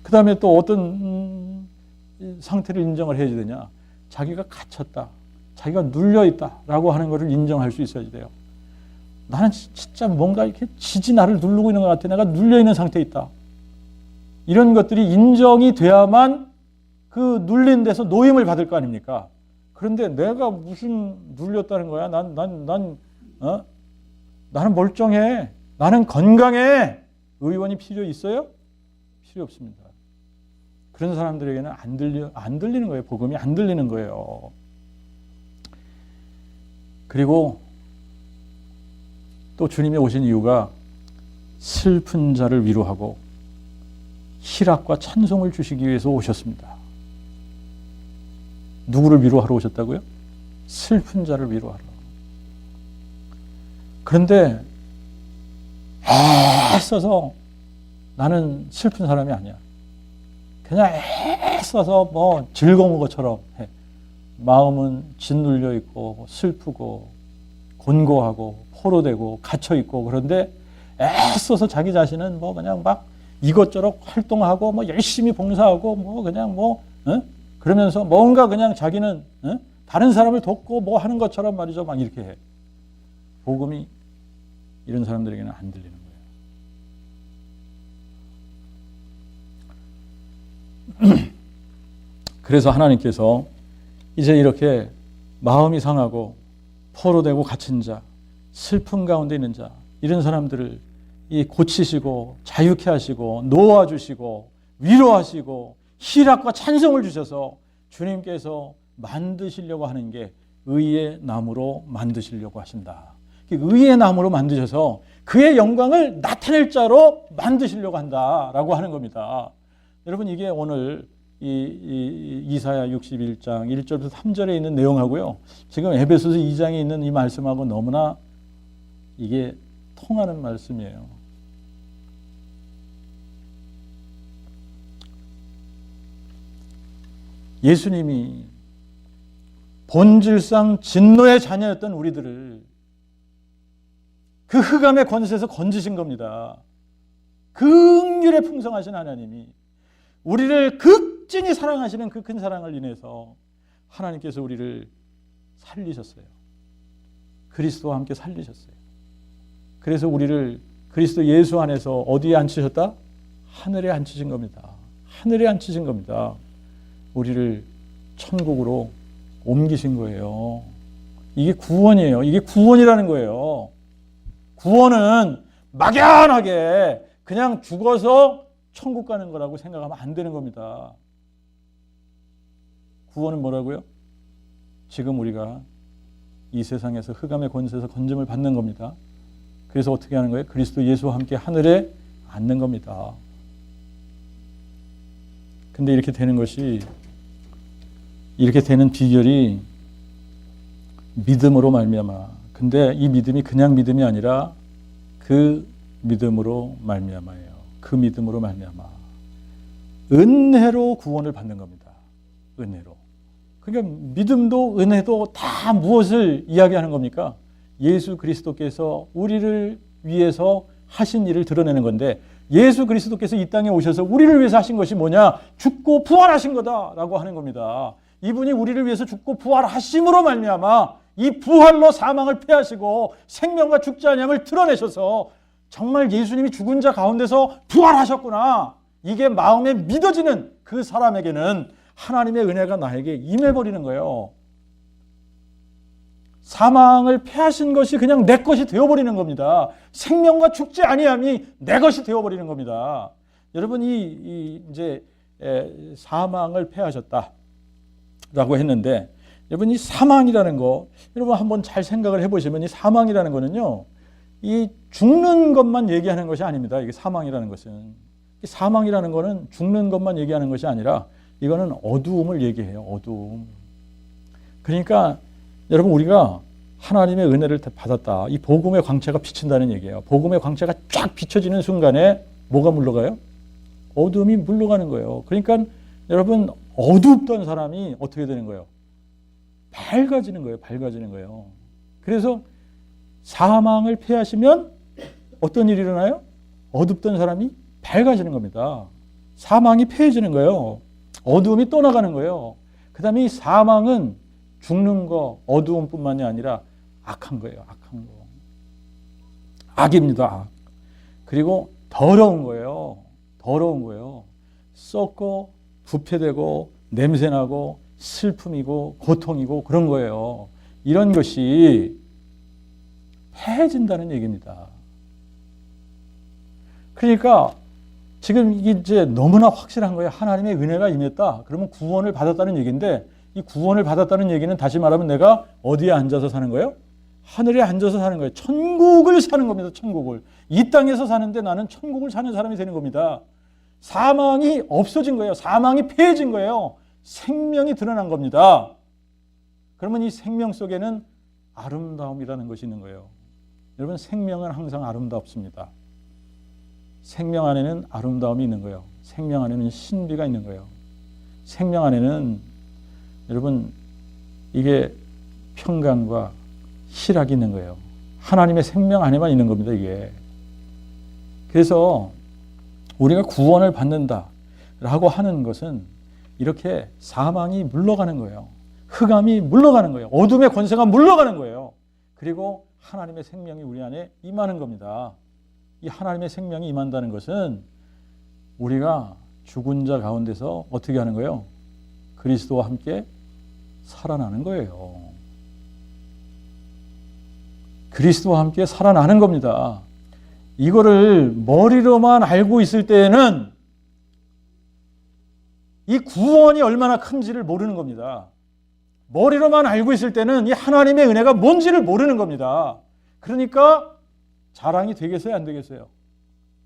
그 다음에 또 어떤 상태를 인정을 해야 되냐? 자기가 갇혔다, 자기가 눌려있다라고 하는 것을 인정할 수 있어야 돼요. 나는 진짜 뭔가 이렇게 지지 나를 누르고 있는 것 같아, 내가 눌려있는 상태에 있다, 이런 것들이 인정이 돼야만 그 눌린 데서 노임을 받을 거 아닙니까? 그런데 내가 무슨 눌렸다는 거야? 나는 멀쩡해, 나는 건강해, 의원이 필요 있어요? 필요 없습니다. 그런 사람들에게는 안 들리는 거예요. 복음이 안 들리는 거예요. 그리고 또 주님이 오신 이유가 슬픈 자를 위로하고 희락과 찬송을 주시기 위해서 오셨습니다. 누구를 위로하러 오셨다고요? 슬픈 자를 위로하러. 그런데 애써서 나는 슬픈 사람이 아니야, 그냥 애써서 뭐 즐거운 것처럼 해. 마음은 짓눌려 있고 슬프고 곤고하고 포로되고 갇혀 있고, 그런데 애써서 자기 자신은 뭐 그냥 막 이것저것 활동하고 뭐 열심히 봉사하고 뭐 그냥 뭐 그러면서 뭔가 그냥 자기는 다른 사람을 돕고 뭐 하는 것처럼 말이죠. 막 이렇게 해. 복음이 이런 사람들에게는 안 들리는 거예요. 그래서 하나님께서 이제 이렇게 마음이 상하고 포로되고 갇힌 자, 슬픔 가운데 있는 자, 이런 사람들을 고치시고 자유케 하시고 놓아주시고 위로하시고 희락과 찬송을 주셔서 주님께서 만드시려고 하는 게 의의 나무로 만드시려고 하신다. 의의 나무로 만드셔서 그의 영광을 나타낼 자로 만드시려고 한다라고 하는 겁니다. 여러분, 이게 오늘 이사야 61장 1절부터 3절에 있는 내용하고요, 지금 에베소서 2장에 있는 이 말씀하고 너무나 이게 통하는 말씀이에요. 예수님이 본질상 진노의 자녀였던 우리들을 그 흑암의 권세에서 건지신 겁니다. 긍휼에 풍성하신 하나님이 우리를 극진히 사랑하시는 그 큰 사랑을 인해서 하나님께서 우리를 살리셨어요. 그리스도와 함께 살리셨어요. 그래서 우리를 그리스도 예수 안에서 어디에 앉히셨다? 하늘에 앉히신 겁니다. 하늘에 앉히신 겁니다. 우리를 천국으로 옮기신 거예요. 이게 구원이에요. 이게 구원이라는 거예요. 구원은 막연하게 그냥 죽어서 천국 가는 거라고 생각하면 안 되는 겁니다. 구원은 뭐라고요? 지금 우리가 이 세상에서 흑암의 권세에서 건짐을 받는 겁니다. 그래서 어떻게 하는 거예요? 그리스도 예수와 함께 하늘에 앉는 겁니다. 근데 이렇게 되는 것이, 이렇게 되는 비결이 믿음으로 말미암아. 근데 이 믿음이 그냥 믿음이 아니라 그 믿음으로 말미암아예요. 그 믿음으로 말미암아. 은혜로 구원을 받는 겁니다. 은혜로. 그러니까 믿음도 은혜도 다 무엇을 이야기하는 겁니까? 예수 그리스도께서 우리를 위해서 하신 일을 드러내는 건데, 예수 그리스도께서 이 땅에 오셔서 우리를 위해서 하신 것이 뭐냐? 죽고 부활하신 거다라고 하는 겁니다. 이분이 우리를 위해서 죽고 부활하심으로 말미암아 이 부활로 사망을 패하시고 생명과 죽지 아니함을 드러내셔서 정말 예수님이 죽은 자 가운데서 부활하셨구나, 이게 마음에 믿어지는 그 사람에게는 하나님의 은혜가 나에게 임해버리는 거예요. 사망을 패하신 것이 그냥 내 것이 되어버리는 겁니다. 생명과 죽지 아니함이 내 것이 되어버리는 겁니다. 여러분, 이제 사망을 패하셨다라고 했는데, 여러분, 이 사망이라는 거, 여러분 한번 잘 생각을 해보시면, 이 사망이라는 거는요, 이 죽는 것만 얘기하는 것이 아닙니다. 이게 사망이라는 것은, 사망이라는 거는 죽는 것만 얘기하는 것이 아니라 이거는 어두움을 얘기해요. 어두움. 그러니까 여러분, 우리가 하나님의 은혜를 받았다, 이 복음의 광채가 비친다는 얘기예요. 복음의 광채가 쫙 비춰지는 순간에 뭐가 물러가요? 어두움이 물러가는 거예요. 그러니까 여러분, 어둡던 사람이 어떻게 되는 거예요? 밝아지는 거예요. 밝아지는 거예요. 그래서 사망을 패하시면 어떤 일이 일어나요? 어둡던 사람이 밝아지는 겁니다. 사망이 패해지는 거예요. 어두움이 떠나가는 거예요. 그 다음에 이 사망은 죽는 거, 어두움뿐만이 아니라 악한 거예요. 악한 거. 악입니다. 악. 그리고 더러운 거예요. 더러운 거예요. 썩고 부패되고 냄새나고 슬픔이고 고통이고 그런 거예요. 이런 것이 패해진다는 얘기입니다. 그러니까 지금 이게 이제 너무나 확실한 거예요. 하나님의 은혜가 임했다. 그러면 구원을 받았다는 얘기인데, 이 구원을 받았다는 얘기는 다시 말하면 내가 어디에 앉아서 사는 거예요? 하늘에 앉아서 사는 거예요. 천국을 사는 겁니다. 천국을. 이 땅에서 사는데 나는 천국을 사는 사람이 되는 겁니다. 사망이 없어진 거예요. 사망이 패해진 거예요. 생명이 드러난 겁니다. 그러면 이 생명 속에는 아름다움이라는 것이 있는 거예요. 여러분, 생명은 항상 아름답습니다. 생명 안에는 아름다움이 있는 거예요. 생명 안에는 신비가 있는 거예요. 생명 안에는 여러분, 이게 평강과 희락이 있는 거예요. 하나님의 생명 안에만 있는 겁니다, 이게. 그래서 우리가 구원을 받는다라고 하는 것은 이렇게 사망이 물러가는 거예요. 흑암이 물러가는 거예요. 어둠의 권세가 물러가는 거예요. 그리고 하나님의 생명이 우리 안에 임하는 겁니다. 이 하나님의 생명이 임한다는 것은 우리가 죽은 자 가운데서 어떻게 하는 거예요? 그리스도와 함께 살아나는 거예요. 그리스도와 함께 살아나는 겁니다. 이거를 머리로만 알고 있을 때에는 이 구원이 얼마나 큰지를 모르는 겁니다. 머리로만 알고 있을 때는 이 하나님의 은혜가 뭔지를 모르는 겁니다. 그러니까 자랑이 되겠어요? 안 되겠어요?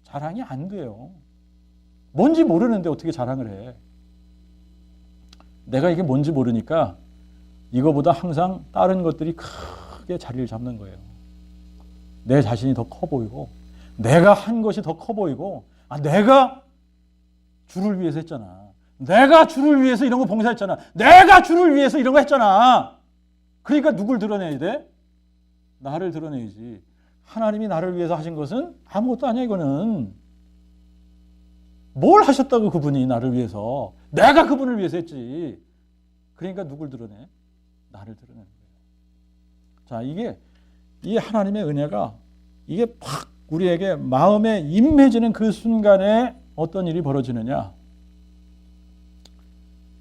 자랑이 안 돼요. 뭔지 모르는데 어떻게 자랑을 해? 내가 이게 뭔지 모르니까 이거보다 항상 다른 것들이 크게 자리를 잡는 거예요. 내 자신이 더 커 보이고 내가 한 것이 더 커 보이고 내가 주를 위해서 했잖아. 내가 주를 위해서 이런 거 봉사했잖아. 내가 주를 위해서 이런 거 했잖아. 그러니까 누굴 드러내야 돼? 나를 드러내야지. 하나님이 나를 위해서 하신 것은 아무것도 아니야. 이거는 뭘 하셨다고 그분이 나를 위해서. 내가 그분을 위해서 했지. 그러니까 누굴 드러내? 나를 드러내는 거예요. 자, 이 하나님의 은혜가 이게 팍 우리에게 마음에 임해지는 그 순간에 어떤 일이 벌어지느냐?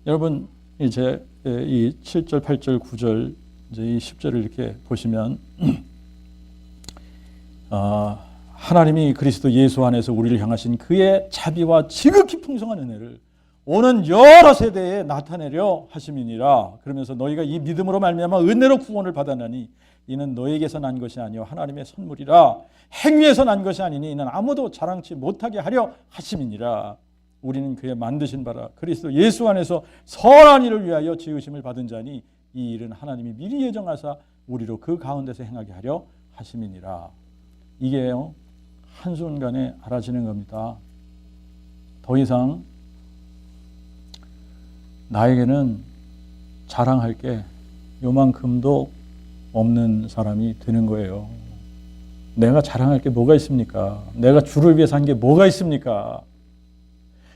여러분 이제 이 7절, 8절, 9절 이제 이 10절을 이렇게 보시면 하나님이 그리스도 예수 안에서 우리를 향하신 그의 자비와 지극히 풍성한 은혜를 오는 여러 세대에 나타내려 하심이니라. 그러면서 너희가 이 믿음으로 말미암아 은혜로 구원을 받았나니 이는 너에게서 난 것이 아니요 하나님의 선물이라. 행위에서 난 것이 아니니 이는 아무도 자랑치 못하게 하려 하심이니라. 우리는 그의 만드신 바라 그리스도 예수 안에서 선한 일을 위하여 지으심을 받은 자니 이 일은 하나님이 미리 예정하사 우리로 그 가운데서 행하게 하려 하심이니라. 이게요 한순간에 알아지는 겁니다. 더 이상 나에게는 자랑할 게 요만큼도 없는 사람이 되는 거예요. 내가 자랑할 게 뭐가 있습니까? 내가 주를 위해서 한 게 뭐가 있습니까?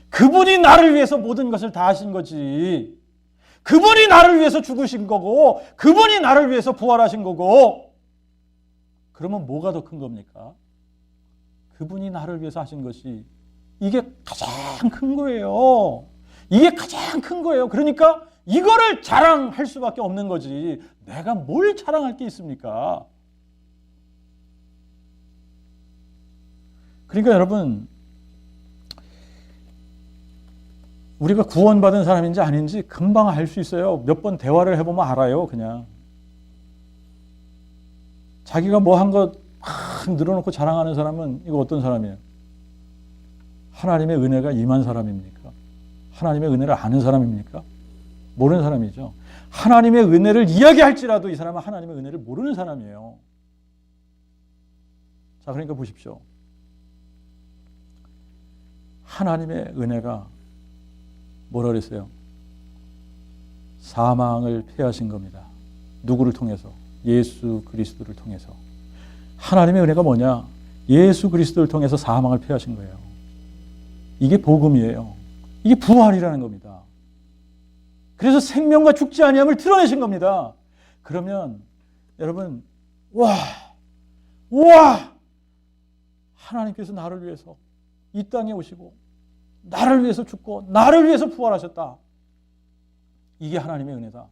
그분이 나를 위해서 모든 것을 다 하신 거지. 그분이 나를 위해서 죽으신 거고 그분이 나를 위해서 부활하신 거고 그러면 뭐가 더 큰 겁니까? 그분이 나를 위해서 하신 것이 이게 가장 큰 거예요. 이게 가장 큰 거예요. 그러니까 이거를 자랑할 수밖에 없는 거지. 내가 뭘 자랑할 게 있습니까? 그러니까 여러분 우리가 구원받은 사람인지 아닌지 금방 알 수 있어요. 몇 번 대화를 해보면 알아요. 그냥 자기가 뭐 한 거 막 늘어놓고 자랑하는 사람은 이거 어떤 사람이에요? 하나님의 은혜가 임한 사람입니까? 하나님의 은혜를 아는 사람입니까? 모르는 사람이죠. 하나님의 은혜를 이야기할지라도 이 사람은 하나님의 은혜를 모르는 사람이에요. 자, 그러니까 보십시오. 하나님의 은혜가 뭐라 그랬어요? 사망을 패하신 겁니다. 누구를 통해서? 예수 그리스도를 통해서. 하나님의 은혜가 뭐냐? 예수 그리스도를 통해서 사망을 패하신 거예요. 이게 복음이에요. 이게 부활이라는 겁니다. 그래서 생명과 죽지 아니함을 드러내신 겁니다. 그러면 여러분 와 하나님께서 나를 위해서 이 땅에 오시고 나를 위해서 죽고 나를 위해서 부활하셨다. 이게 하나님의 은혜다.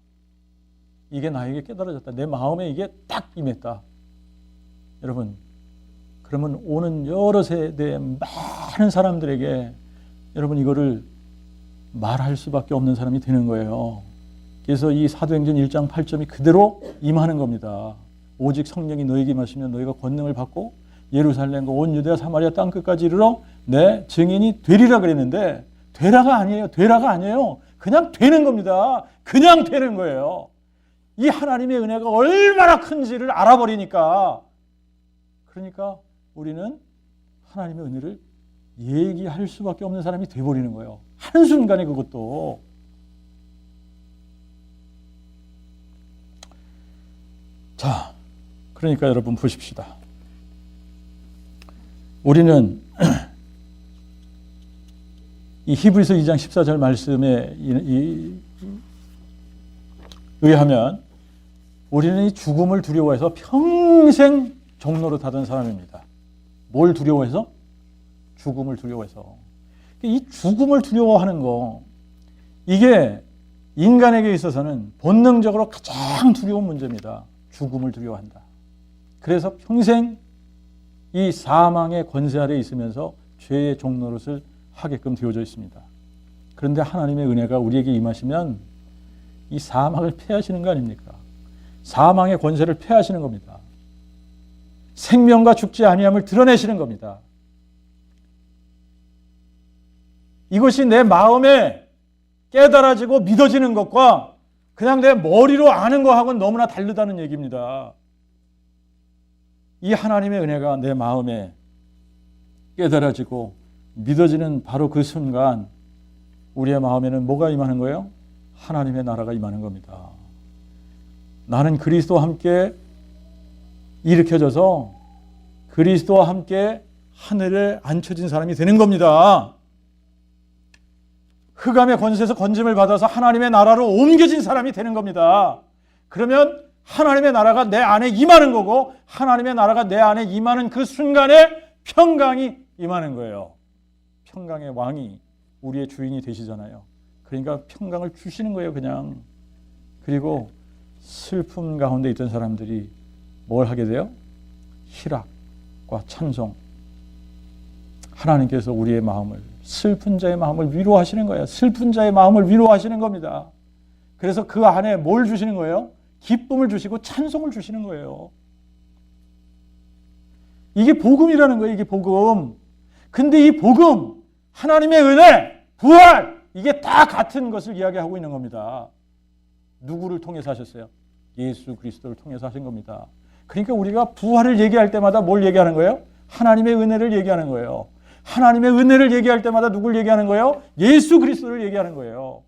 이게 나에게 깨달아졌다. 내 마음에 이게 딱 임했다. 여러분 그러면 오는 여러 세대의 많은 사람들에게 여러분 이거를 말할 수밖에 없는 사람이 되는 거예요. 그래서 이 사도행전 1장 8절이 그대로 임하는 겁니다. 오직 성령이 너에게 임하시면 너희가 권능을 받고 예루살렘과 온 유대와 사마리아 땅끝까지 이르러 내 증인이 되리라 그랬는데 되라가 아니에요. 그냥 되는 겁니다. 그냥 되는 거예요. 이 하나님의 은혜가 얼마나 큰지를 알아버리니까 그러니까 우리는 하나님의 은혜를 얘기할 수밖에 없는 사람이 돼버리는 거예요. 한순간에 그것도. 자, 그러니까 여러분 보십시다. 우리는 이 히브리서 2장 14절 말씀에 의하면 우리는 이 죽음을 두려워해서 평생 종로로 타던 사람입니다. 뭘 두려워해서? 죽음을 두려워해서. 이 죽음을 두려워하는 거, 이게 인간에게 있어서는 본능적으로 가장 두려운 문제입니다. 죽음을 두려워한다. 그래서 평생 이 사망의 권세 아래 있으면서 죄의 종노릇을 하게끔 되어져 있습니다. 그런데 하나님의 은혜가 우리에게 임하시면 이 사망을 패하시는 거 아닙니까? 사망의 권세를 패하시는 겁니다. 생명과 죽지 아니함을 드러내시는 겁니다. 이것이 내 마음에 깨달아지고 믿어지는 것과 그냥 내 머리로 아는 거하고는 너무나 다르다는 얘기입니다. 이 하나님의 은혜가 내 마음에 깨달아지고 믿어지는 바로 그 순간 우리의 마음에는 뭐가 임하는 거예요? 하나님의 나라가 임하는 겁니다. 나는 그리스도와 함께 일으켜져서 그리스도와 함께 하늘에 앉혀진 사람이 되는 겁니다. 흑암의 권세에서 건짐을 받아서 하나님의 나라로 옮겨진 사람이 되는 겁니다. 그러면 하나님의 나라가 내 안에 임하는 거고, 하나님의 나라가 내 안에 임하는 그 순간에 평강이 임하는 거예요. 평강의 왕이 우리의 주인이 되시잖아요. 그러니까 평강을 주시는 거예요, 그냥. 그리고 슬픔 가운데 있던 사람들이 뭘 하게 돼요? 희락과 찬송. 하나님께서 우리의 마음을, 슬픈 자의 마음을 위로하시는 거예요. 슬픈 자의 마음을 위로하시는 겁니다. 그래서 그 안에 뭘 주시는 거예요? 기쁨을 주시고 찬송을 주시는 거예요. 이게 복음이라는 거예요. 이게 복음. 근데 이 복음, 하나님의 은혜, 부활, 이게 다 같은 것을 이야기하고 있는 겁니다. 누구를 통해서 하셨어요? 예수 그리스도를 통해서 하신 겁니다. 그러니까 우리가 부활을 얘기할 때마다 뭘 얘기하는 거예요? 하나님의 은혜를 얘기하는 거예요. 하나님의 은혜를 얘기할 때마다 누굴 얘기하는 거예요? 예수 그리스도를 얘기하는 거예요.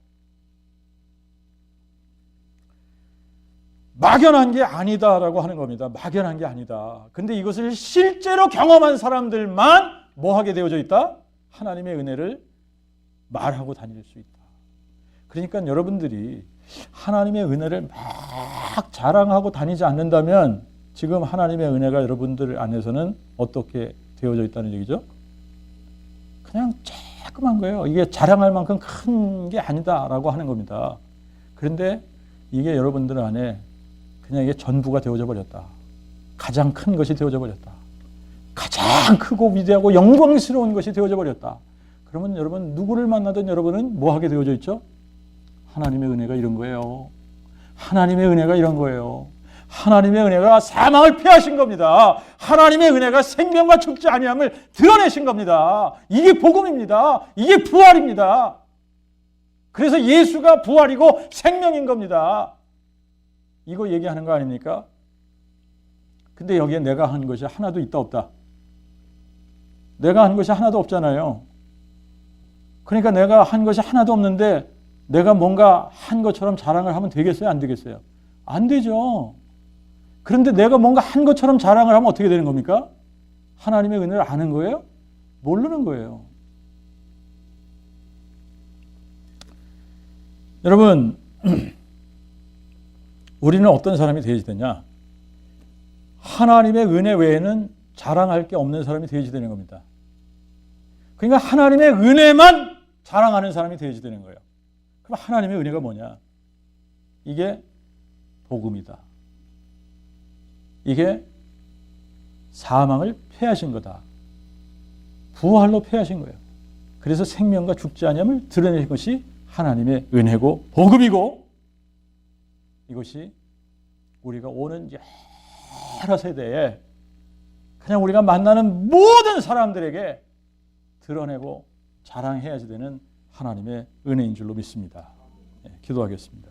막연한 게 아니다라고 하는 겁니다. 막연한 게 아니다. 근데 이것을 실제로 경험한 사람들만 뭐 하게 되어져 있다? 하나님의 은혜를 말하고 다닐 수 있다. 그러니까 여러분들이 하나님의 은혜를 막 자랑하고 다니지 않는다면 지금 하나님의 은혜가 여러분들 안에서는 어떻게 되어져 있다는 얘기죠? 그냥 조그만 거예요. 이게 자랑할 만큼 큰 게 아니다라고 하는 겁니다. 그런데 이게 여러분들 안에 그냥 이게 전부가 되어져 버렸다. 가장 큰 것이 되어져 버렸다. 가장 크고 위대하고 영광스러운 것이 되어져 버렸다. 그러면 여러분 누구를 만나든 여러분은 뭐 하게 되어져 있죠? 하나님의 은혜가 이런 거예요. 하나님의 은혜가 이런 거예요. 하나님의 은혜가 사망을 패하신 겁니다. 하나님의 은혜가 생명과 죽지 아니함을 드러내신 겁니다. 이게 복음입니다. 이게 부활입니다. 그래서 예수가 부활이고 생명인 겁니다. 이거 얘기하는 거 아닙니까? 근데 여기에 내가 한 것이 하나도 있다 없다? 내가 한 것이 하나도 없잖아요. 그러니까 내가 한 것이 하나도 없는데 내가 뭔가 한 것처럼 자랑을 하면 되겠어요? 안 되겠어요? 안 되죠. 그런데 내가 뭔가 한 것처럼 자랑을 하면 어떻게 되는 겁니까? 하나님의 은혜를 아는 거예요? 모르는 거예요. 여러분, 우리는 어떤 사람이 되어야 되냐? 하나님의 은혜 외에는 자랑할 게 없는 사람이 되어야 되는 겁니다. 그러니까 하나님의 은혜만 자랑하는 사람이 되어야 되는 거예요. 그럼 하나님의 은혜가 뭐냐? 이게 복음이다. 이게 사망을 패하신 거다. 부활로 패하신 거예요. 그래서 생명과 죽지 아니함을 드러내신 것이 하나님의 은혜고 복음이고, 이것이 우리가 오는 여러 세대에 그냥 우리가 만나는 모든 사람들에게 드러내고 자랑해야지 되는 하나님의 은혜인 줄로 믿습니다. 기도하겠습니다.